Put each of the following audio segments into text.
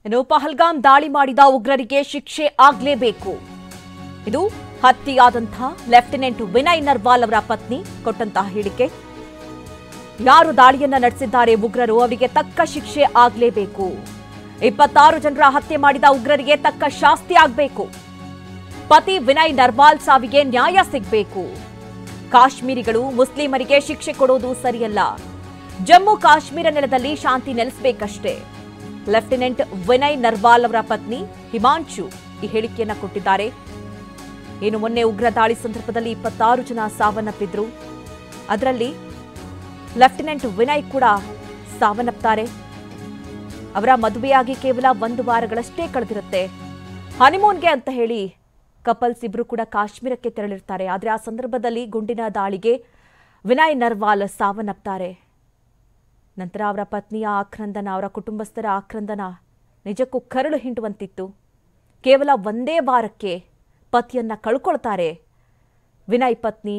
ಇನ್ನು ಪಹಲ್ಗಾಮ್ ದಾಳಿ ಮಾಡಿದ ಉಗ್ರರಿಗೆ ಶಿಕ್ಷೆ ಆಗಲೇಬೇಕು. ಇದು ಹತ್ಯೆಯಾದಂತಹ ಲೆಫ್ಟಿನೆಂಟ್ ವಿನಯ್ ನರ್ವಾಲ್ ಅವರ ಪತ್ನಿ ಕೊಟ್ಟಂತಹ ಹೇಳಿಕೆ. ಯಾರು ದಾಳಿಯನ್ನ ನಡೆಸಿದ್ದಾರೆ ಉಗ್ರರು ಅವರಿಗೆ ತಕ್ಕ ಶಿಕ್ಷೆ ಆಗಲೇಬೇಕು. 26 ಜನರ ಹತ್ಯೆ ಮಾಡಿದ ಉಗ್ರರಿಗೆ ತಕ್ಕ ಶಾಸ್ತಿ ಆಗಬೇಕು. ಪತಿ ವಿನಯ್ ನರ್ವಾಲ್ ಸಾವಿಗೆ ನ್ಯಾಯ ಸಿಗಬೇಕು. ಕಾಶ್ಮೀರಿಗಳು ಮುಸ್ಲಿಮರಿಗೆ ಶಿಕ್ಷೆ ಕೊಡೋದು ಸರಿಯಲ್ಲ. ಜಮ್ಮು ಕಾಶ್ಮೀರ ನೆಲದಲ್ಲಿ ಶಾಂತಿ ನೆಲೆಸಬೇಕಷ್ಟೇ. ಲೆಫ್ಟಿನೆಂಟ್ ವಿನಯ್ ನರ್ವಾಲ್ ಅವರ ಪತ್ನಿ ಹಿಮಾಂಶು ಈ ಹೇಳಿಕೆಯನ್ನ ಕೊಟ್ಟಿದ್ದಾರೆ. ಏನು ಮೊನ್ನೆ ಉಗ್ರ ದಾಳಿ ಸಂದರ್ಭದಲ್ಲಿ 26 ಜನ ಸಾವನ್ನಪ್ಪಿದ್ರು. ಅದರಲ್ಲಿ ಲೆಫ್ಟಿನೆಂಟ್ ವಿನಯ್ ಕೂಡ ಸಾವನ್ನಪ್ತಾರೆ. ಅವರ ಮದುವೆಯಾಗಿ ಕೇವಲ 1 ವಾರಗಳಷ್ಟೇ ಕಳೆದಿರುತ್ತೆ. ಹನಿಮೂನ್ಗೆ ಅಂತ ಹೇಳಿ ಕಪಲ್ಸ್ ಇಬ್ರು ಕೂಡ ಕಾಶ್ಮೀರಕ್ಕೆ ತೆರಳಿರ್ತಾರೆ. ಆದರೆ ಆ ಸಂದರ್ಭದಲ್ಲಿ ಗುಂಡಿನ ದಾಳಿಗೆ ವಿನಯ್ ನರ್ವಾಲ್ ಸಾವನ್ನಪ್ತಾರೆ. ನಂತರ ಅವರ ಪತ್ನಿಯ ಆಕ್ರಂದನ, ಅವರ ಕುಟುಂಬಸ್ಥರ ಆಕ್ರಂದನ ನಿಜಕ್ಕೂ ಕರಳು ಹಿಂಡುವಂತಿತ್ತು. ಕೇವಲ 1 ವಾರಕ್ಕೆ ಪತಿಯನ್ನ ಕಳ್ಕೊಳ್ತಾರೆ ವಿನಯ್ ಪತ್ನಿ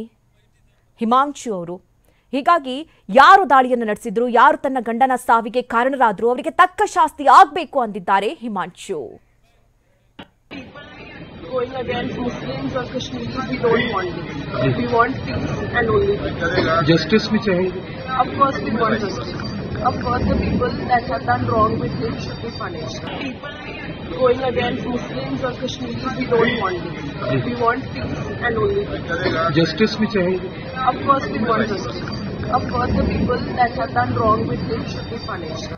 ಹಿಮಾಂಶು ಅವರು. ಹೀಗಾಗಿ ಯಾರು ದಾಳಿಯನ್ನು ನಡೆಸಿದ್ರು, ಯಾರು ತನ್ನ ಗಂಡನ ಸಾವಿಗೆ ಕಾರಣರಾದ್ರು ಅವರಿಗೆ ತಕ್ಕ ಶಾಸ್ತಿ ಆಗಬೇಕು ಅಂದಿದ್ದಾರೆ Himanshu. Going against Muslims or Kashmiris, we don't want this. We want peace and only peace. Justice भी चाहिए. Of course we want justice. Of course the people that have done wrong with him should be punished. People going against Muslims or Kashmiris, we don't want this. We want peace and only peace. Justice भी चाहिए. Of course we want justice. Of course the people that have done wrong with him should be punished.